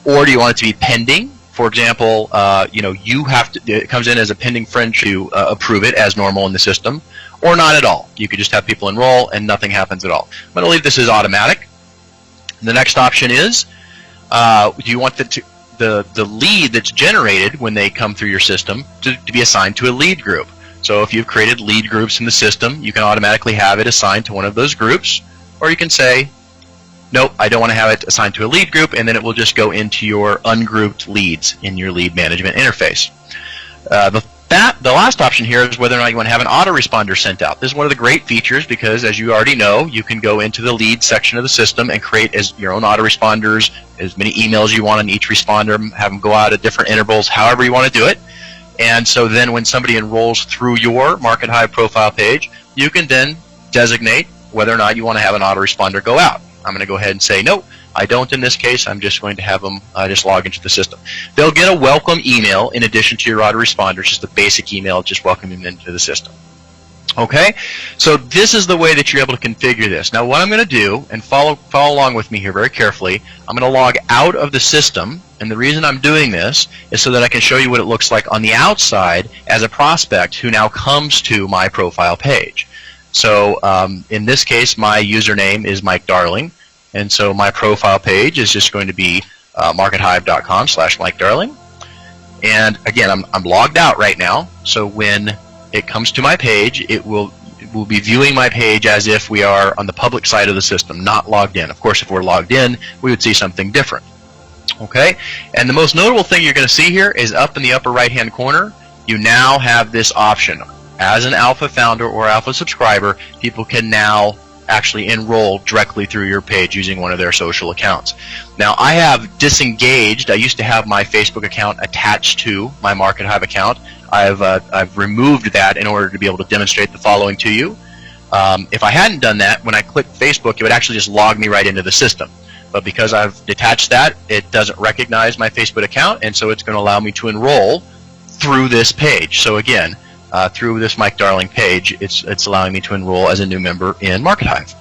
Or do you want it to be pending? For example, you have to, it comes in as a pending friend to approve it as normal in the system, or not at all. You could just have people enroll and nothing happens at all. I'm going to leave this as automatic. The next option is, do you want the lead that's generated when they come through your system to be assigned to a lead group? So if you've created lead groups in the system, you can automatically have it assigned to one of those groups, or you can say, nope, I don't want to have it assigned to a lead group, and then it will just go into your ungrouped leads in your lead management interface. The last option here is whether or not you want to have an autoresponder sent out. This is one of the great features because, as you already know, you can go into the lead section of the system and create your own autoresponders, as many emails you want on each responder, have them go out at different intervals, however you want to do it. And so then when somebody enrolls through your Markethive profile page, you can then designate whether or not you want to have an autoresponder go out. I'm going to go ahead and say, no, I don't in this case. I'm just going to have them just log into the system. They'll get a welcome email in addition to your autoresponder, just a basic email just welcoming them into the system. Okay, so this is the way that you're able to configure this. Now what I'm going to do, and follow along with me here very carefully, I'm going to log out of the system, and the reason I'm doing this is so that I can show you what it looks like on the outside as a prospect who now comes to my profile page. So in this case, my username is Mike Darling, and so my profile page is just going to be markethive.com/Mike Darling. And again, I'm logged out right now, so when it comes to my page, it will be viewing my page as if we are on the public side of the system, not logged in. Of course, if we're logged in, we would see something different. Okay, and the most notable thing you're going to see here is up in the upper right-hand corner, you now have this option. as an alpha founder or alpha subscriber, people can now actually enroll directly through your page using one of their social accounts. Now, I have disengaged. I used to have my Facebook account attached to my Markethive account. I've removed that in order to be able to demonstrate the following to you. If I hadn't done that, when I clicked Facebook, it would actually just log me right into the system. But because I've detached that, it doesn't recognize my Facebook account, and so it's going to allow me to enroll through this page. So again, through this Mike Darling page, it's allowing me to enroll as a new member in Markethive.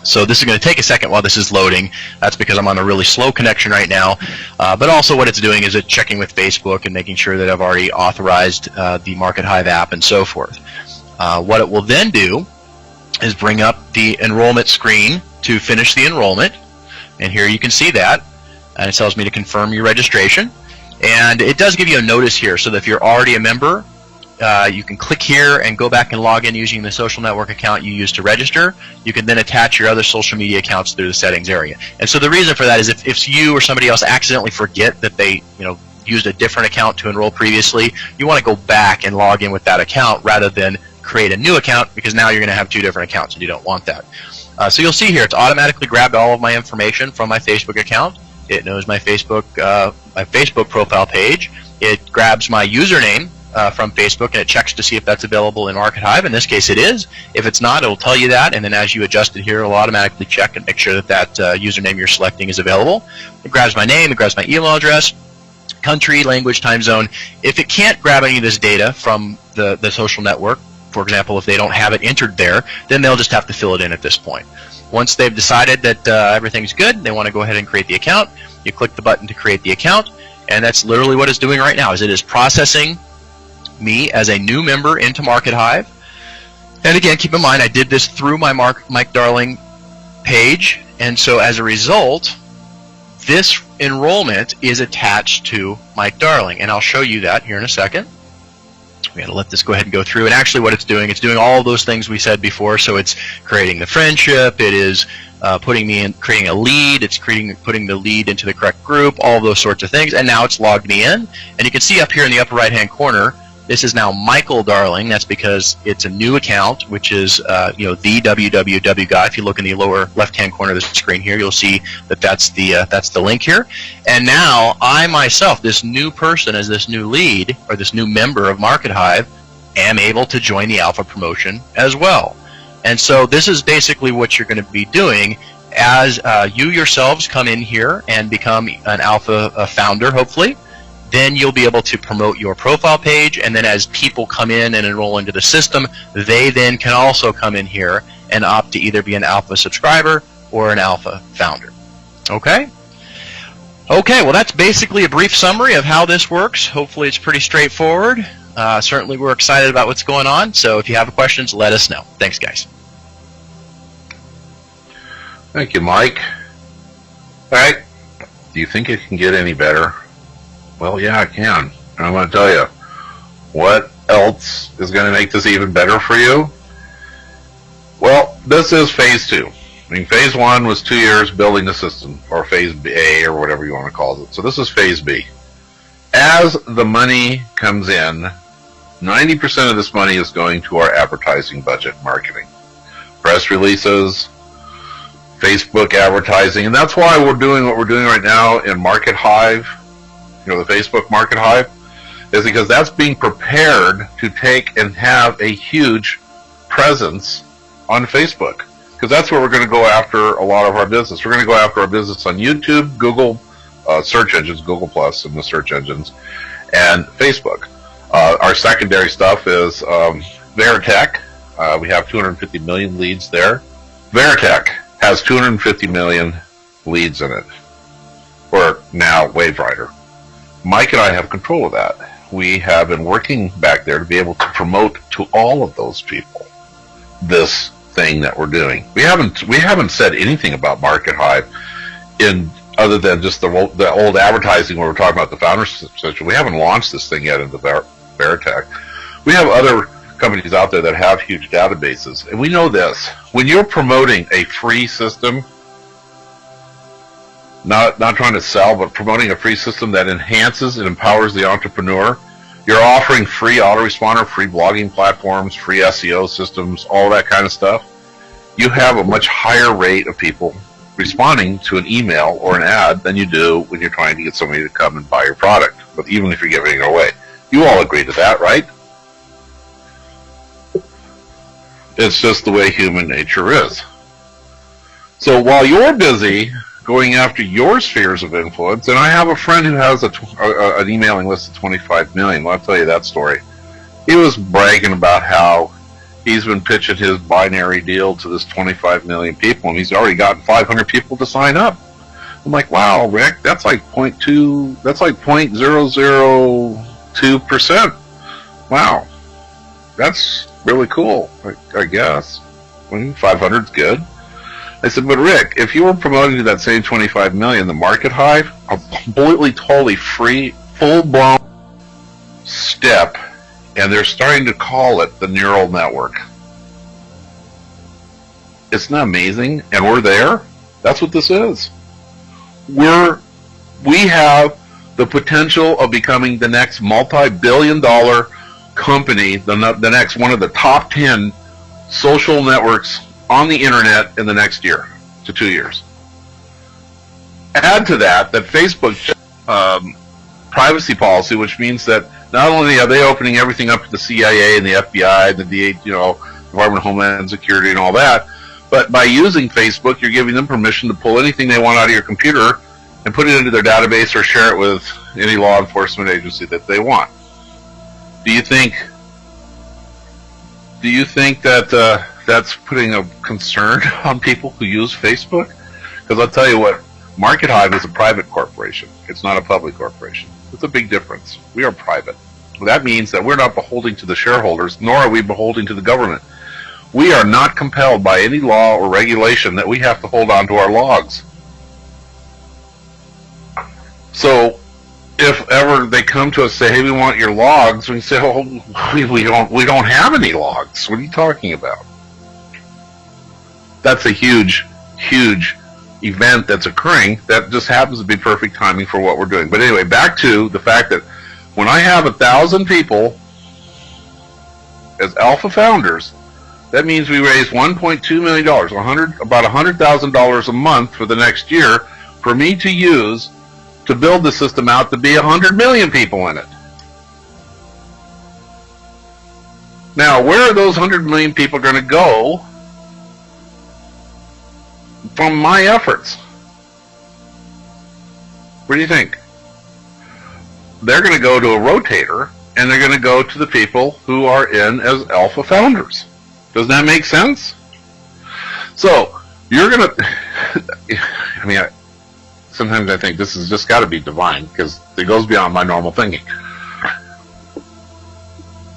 So this is going to take a second while this is loading. That's because I'm on a really slow connection right now. But also what it's doing is it's checking with Facebook and making sure that I've already authorized the Markethive app and so forth. What it will then do is bring up the enrollment screen to finish the enrollment. And here you can see that. And it tells me to confirm your registration. And it does give you a notice here so that if you're already a member, you can click here and go back and log in using the social network account you used to register. You can then attach your other social media accounts through the settings area. And so the reason for that is if you or somebody else accidentally forget that they used a different account to enroll previously, you want to go back and log in with that account rather than create a new account, because now you're going to have two different accounts and you don't want that. So you'll see here it's automatically grabbed all of my information from my Facebook account. It knows my Facebook profile page. It grabs my username from Facebook and it checks to see if that's available in Markethive. In this case it is. If it's not, it'll tell you that, and then as you adjust it here, it'll automatically check and make sure that that username you're selecting is available. It grabs my name, it grabs my email address, country, language, time zone. If it can't grab any of this data from the social network, for example, if they don't have it entered there, then they'll just have to fill it in at this point. Once they've decided that everything's good, they want to go ahead and create the account. You click the button to create the account, and that's literally what it's doing right now, is it is processing me as a new member into Markethive. And again, keep in mind, I did this through my Mike Darling page, and so as a result, this enrollment is attached to Mike Darling, and I'll show you that here in a second. We got to let this go ahead and go through. And actually what it's doing all those things we said before. So it's creating the friendship, it is creating a lead, it's putting the lead into the correct group, all those sorts of things. And now it's logged me in. And you can see up here in the upper right hand corner, this is now Michael Darling. That's because it's a new account, which is the www guy. If you look in the lower left-hand corner of the screen here, you'll see that that's the link here. And now I myself, this new person as this new lead or this new member of Markethive, am able to join the alpha promotion as well. And so this is basically what you're going to be doing as you yourselves come in here and become an alpha founder, hopefully. Then you'll be able to promote your profile page, and then as people come in and enroll into the system, they then can also come in here and opt to either be an alpha subscriber or an alpha founder. Okay? Okay, well that's basically a brief summary of how this works. Hopefully it's pretty straightforward. Certainly we're excited about what's going on, so if you have questions, let us know. Thanks, guys. Thank you, Mike. All right. Do you think it can get any better? Well, yeah, it can. And I'm going to tell you, what else is going to make this even better for you? Well, this is phase 2. I mean, phase 1 was 2 years building the system, or phase A, or whatever you want to call it. So this is phase B. As the money comes in, 90% of this money is going to our advertising budget, marketing. Press releases, Facebook advertising, and that's why we're doing what we're doing right now in Markethive. The Facebook Markethive, is because that's being prepared to take and have a huge presence on Facebook, because that's where we're going to go after a lot of our business. We're going to go after our business on YouTube, Google search engines, Google Plus and the search engines, and Facebook. Our secondary stuff is Veritech. We have 250 million leads there. Veritech has 250 million leads in it, or now WaveWriter. Mike and I have control of that. We have been working back there to be able to promote to all of those people this thing that we're doing. We haven't said anything about Markethive other than just the old advertising where we're talking about the founders section. We haven't launched this thing yet into Veritech. We have other companies out there that have huge databases, and we know this: when you're promoting a free system, not trying to sell, but promoting a free system that enhances and empowers the entrepreneur, You're offering free autoresponder, free blogging platforms, free SEO systems, all that kind of stuff. You have a much higher rate of people responding to an email or an ad than you do when you're trying to get somebody to come and buy your product, but even if you're giving it away. You all agree to that, right? It's just the way human nature is. So while you're busy going after your spheres of influence, and I have a friend who has an emailing list of 25 million, well, I'll tell you that story. He was bragging about how he's been pitching his binary deal to this 25 million people, and he's already gotten 500 people to sign up. I'm like, wow, Rick, that's like 0.002%. Wow, that's really cool, I guess. 500's good. I said, but Rick, if you were promoting to that same 25 million, the Markethive, a completely, totally free, full-blown step, and they're starting to call it the neural network. Isn't that amazing? And we're there. That's what this is. We have the potential of becoming the next multi-billion-dollar company, the next one of the top 10 social networks on the internet in the next year to 2 years. Add to that Facebook privacy policy, which means that not only are they opening everything up to the CIA and the FBI and the Department of Homeland Security and all that, but by using Facebook, you're giving them permission to pull anything they want out of your computer and put it into their database or share it with any law enforcement agency that they want. Do you think that that's putting a concern on people who use Facebook? Because I'll tell you what, Markethive is a private corporation. It's not a public corporation. It's a big difference. We are private. Well, that means that we're not beholden to the shareholders, nor are we beholden to the government. We are not compelled by any law or regulation that we have to hold on to our logs. So if ever they come to us and say, hey, we want your logs, we say, oh, we don't have any logs. What are you talking about? That's a huge, huge event that's occurring that just happens to be perfect timing for what we're doing. But anyway, back to the fact that when I have 1,000 people as alpha founders, that means we raise $1.2 million, about $100,000 a month for the next year for me to use to build the system out to be 100 million people in it. Now, where are those 100 million people going to go from my efforts? What do you think? They're going to go to a rotator, and they're going to go to the people who are in as alpha founders. Does that make sense? So, you're going to... sometimes I think this has just got to be divine, because it goes beyond my normal thinking.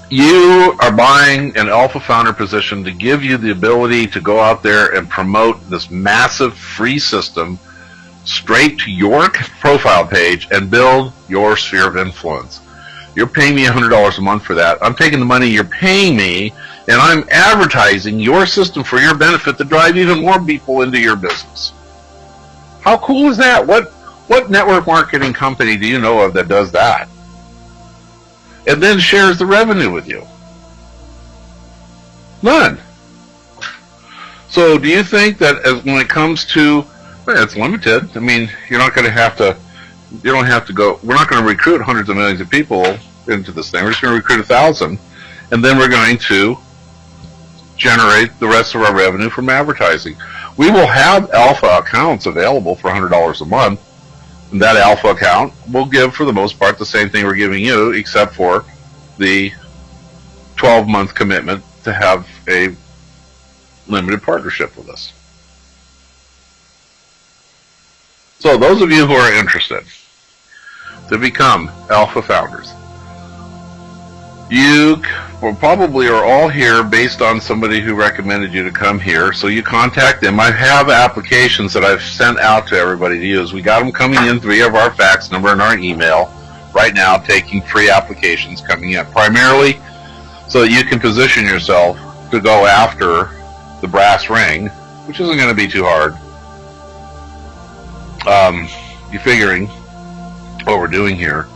You are buying an alpha founder position to give you the ability to go out there and promote this massive free system straight to your profile page and build your sphere of influence. You're paying me $100 a month for that. I'm taking the money you're paying me, and I'm advertising your system for your benefit to drive even more people into your business. How cool is that? What network marketing company do you know of that does that? And then shares the revenue with you? None. So do you think that when it comes to, well, it's limited. I mean, you're not going to have to, you don't have to go, we're not going to recruit hundreds of millions of people into this thing. We're just going to recruit 1,000, and then we're going to generate the rest of our revenue from advertising. We will have alpha accounts available for $100 a month, and that alpha account will give, for the most part, the same thing we're giving you, except for the 12-month commitment to have a limited partnership with us. So those of you who are interested to become alpha founders, you probably are all here based on somebody who recommended you to come here, so you contact them. I have applications that I've sent out to everybody to use. We got them coming in via our fax number and our email right now, taking free applications coming in, primarily so that you can position yourself to go after the brass ring, which isn't going to be too hard. You're figuring what we're doing here.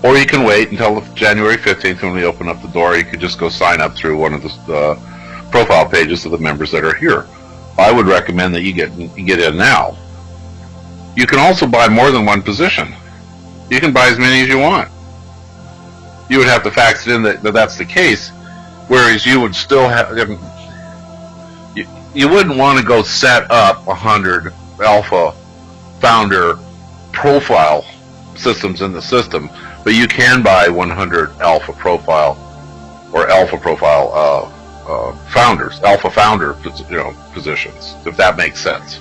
Or you can wait until January 15th when we open up the door. You could just go sign up through one of the profile pages of the members that are here. I would recommend that you get in now. You can also buy more than one position. You can buy as many as you want. You would have to fax it in that that's the case, whereas you would still have... You wouldn't want to go set up 100 alpha founder profile systems in the system, but you can buy 100 alpha profile or alpha profile founders, alpha founder positions, if that makes sense.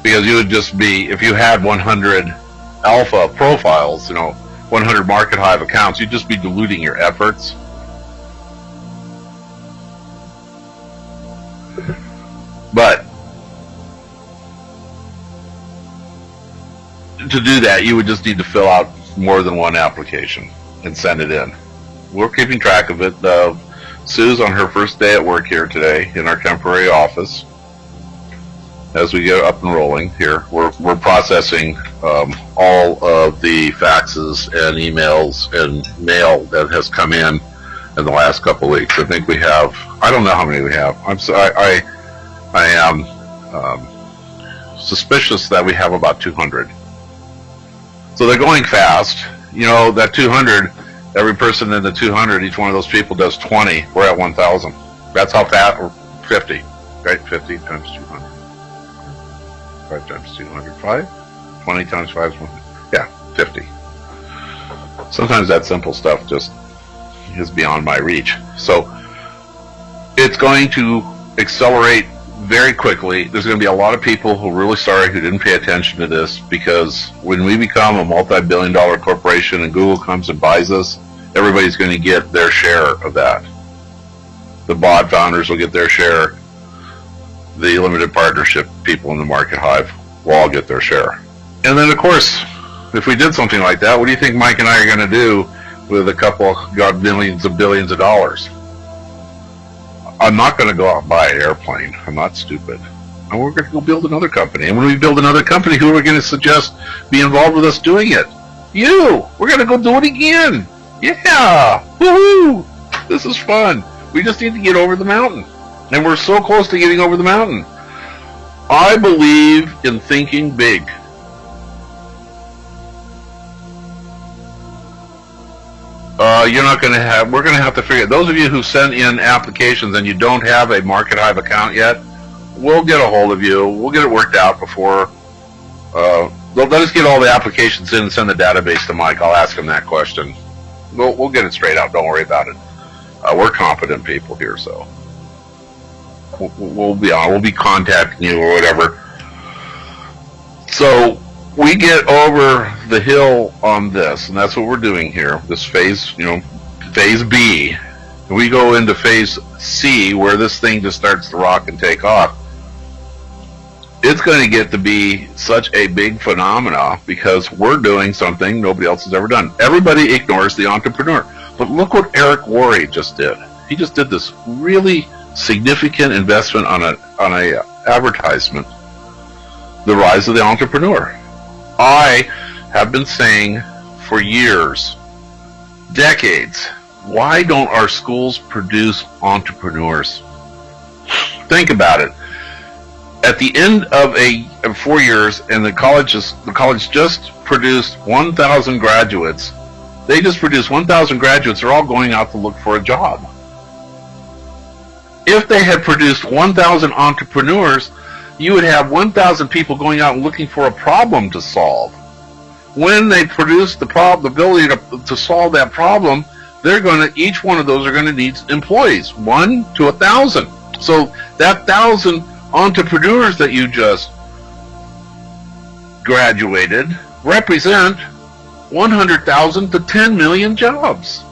Because you would just be, if you had 100 alpha profiles, 100 Markethive accounts, you'd just be diluting your efforts. But to do that, you would just need to fill out more than one application and send it in. We're keeping track of it. Sue's on her first day at work here today in our temporary office. As we get up and rolling here, we're processing all of the faxes and emails and mail that has come in the last couple of weeks. I think we have, I don't know how many we have. I am suspicious that we have about 200. So they're going fast. That 200, every person in the 200, each one of those people does 20. We're at 1,000. That's how fast, or 50, right? 50 times 200. 5 times 200, 5? 20 times 5 is 100. Yeah, 50. Sometimes that simple stuff just is beyond my reach. So it's going to accelerate very quickly. There's going to be a lot of people who are really sorry who didn't pay attention to this, because when we become a multi-billion-dollar corporation and Google comes and buys us, everybody's going to get their share of that. The bot founders will get their share. The limited partnership people in the Markethive will all get their share. And then, of course, if we did something like that, what do you think Mike and I are going to do with a couple, God, millions of billions of dollars? I'm not going to go out and buy an airplane. I'm not stupid. And we're going to go build another company. And when we build another company, who are we going to suggest be involved with us doing it? You! We're going to go do it again! Yeah! Woohoo! This is fun. We just need to get over the mountain. And we're so close to getting over the mountain. I believe in thinking big. We're going to have to figure it. Those of you who sent in applications and you don't have a Markethive account yet, we'll get a hold of you. We'll get it worked out before. Let us get all the applications in and send the database to Mike. I'll ask him that question. We'll get it straight out. Don't worry about it. We're competent people here, so we'll be contacting you or whatever. So we get over the hill on this, and that's what we're doing here. This phase, phase B. And we go into phase C, where this thing just starts to rock and take off. It's going to get to be such a big phenomena because we're doing something nobody else has ever done. Everybody ignores the entrepreneur. But look what Eric Worre just did. He just did this really significant investment on a advertisement. The rise of the entrepreneur. I have been saying for years, decades, why don't our schools produce entrepreneurs? Think about it. At the end of 4 years, and the college just produced 1,000 graduates. They just produced 1,000 graduates. They're all going out to look for a job. If they had produced 1,000 entrepreneurs, you would have 1,000 people going out and looking for a problem to solve. When they produce the ability to solve that problem, each one of those are going to need employees, 1 to 1,000. So that 1,000 entrepreneurs that you just graduated represent 100,000 to 10 million jobs.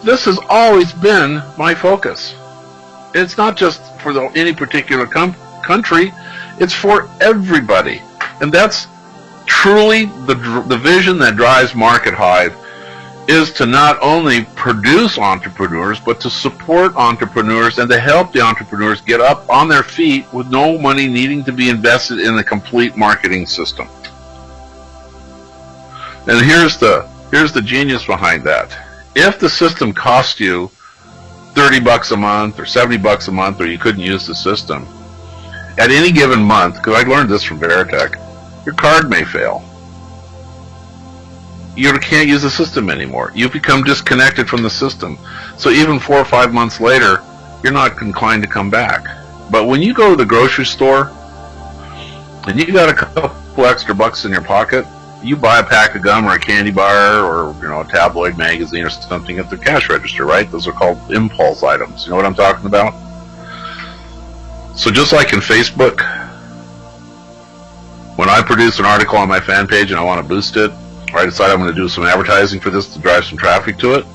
This has always been my focus. It's not just for any particular country, it's for everybody. And that's truly the vision that drives Markethive. is to not only produce entrepreneurs, but to support entrepreneurs and to help the entrepreneurs get up on their feet with no money needing to be invested in a complete marketing system. And here's the genius behind that. If the system cost you $30 a month or $70 a month, or you couldn't use the system, at any given month, because I learned this from Veritech, your card may fail. You can't use the system anymore. You become disconnected from the system. So even 4 or 5 months later, you're not inclined to come back. But when you go to the grocery store and you got a couple extra bucks in your pocket, you buy a pack of gum or a candy bar or a tabloid magazine or something at the cash register, right? Those are called impulse items. You know what I'm talking about? So just like in Facebook, when I produce an article on my fan page and I want to boost it, or I decide I'm going to do some advertising for this to drive some traffic to it,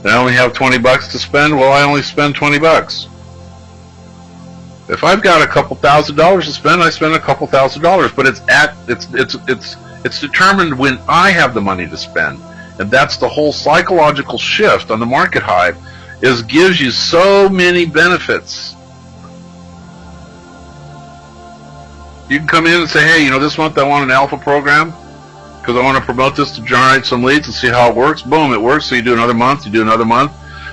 and I only have $20 to spend, well, I only spend $20. If I've got a couple $1,000s to spend, I spend a couple $1,000s, but it's determined when I have the money to spend. And that's the whole psychological shift on the Markethive, is gives you so many benefits. You can come in and say, hey, this month I want an alpha program because I want to promote this to generate some leads and see how it works. Boom, it works. So you do another month, you do another month.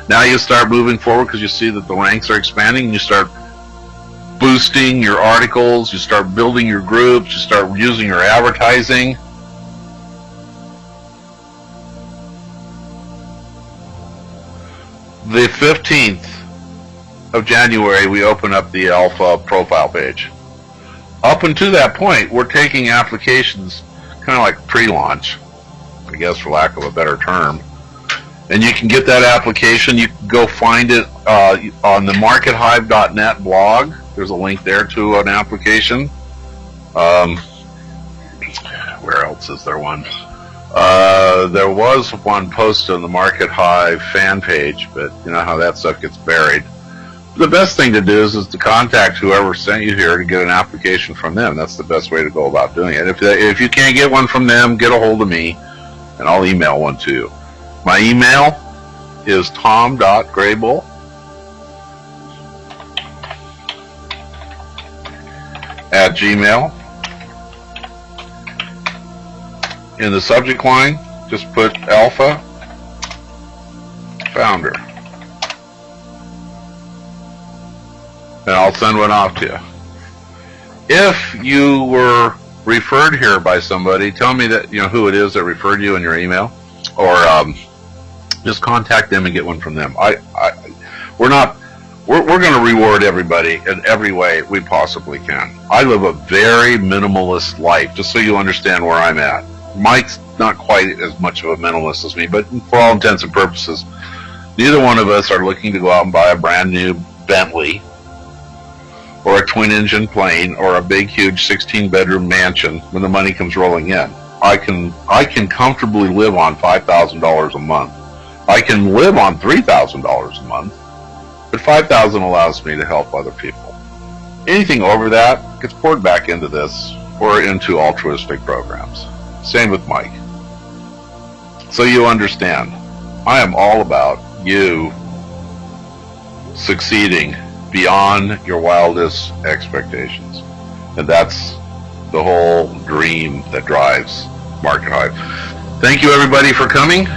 Now you start moving forward because you see that the ranks are expanding, and you start boosting your articles, you start building your groups, you start using your advertising. The 15th of January, we open up the alpha profile page. Up until that point, we're taking applications kind of like pre-launch, I guess, for lack of a better term. And you can get that application. You can go find it on the markethive.net blog. There's a link there to an application. Where else is there one? There was one posted on the Markethive fan page, but you know how that stuff gets buried. The best thing to do is to contact whoever sent you here to get an application from them. That's the best way to go about doing it. If you can't get one from them, get a hold of me, and I'll email one to you. My email is tom.graybull @gmail. In the subject line, just put Alpha Founder, and I'll send one off to you. If you were referred here by somebody, tell me that who it is that referred you in your email, or just contact them and get one from them. We're going to reward everybody in every way we possibly can. I live a very minimalist life, just so you understand where I'm at. Mike's not quite as much of a minimalist as me, but for all intents and purposes, neither one of us are looking to go out and buy a brand new Bentley or a twin-engine plane or a big, huge 16-bedroom mansion when the money comes rolling in. I can comfortably live on $5,000 a month. I can live on $3,000 a month, but $5,000 allows me to help other people. Anything over that gets poured back into this or into altruistic programs. Same with Mike. So you understand, I am all about you succeeding beyond your wildest expectations. And that's the whole dream that drives Markethive. Thank you everybody for coming.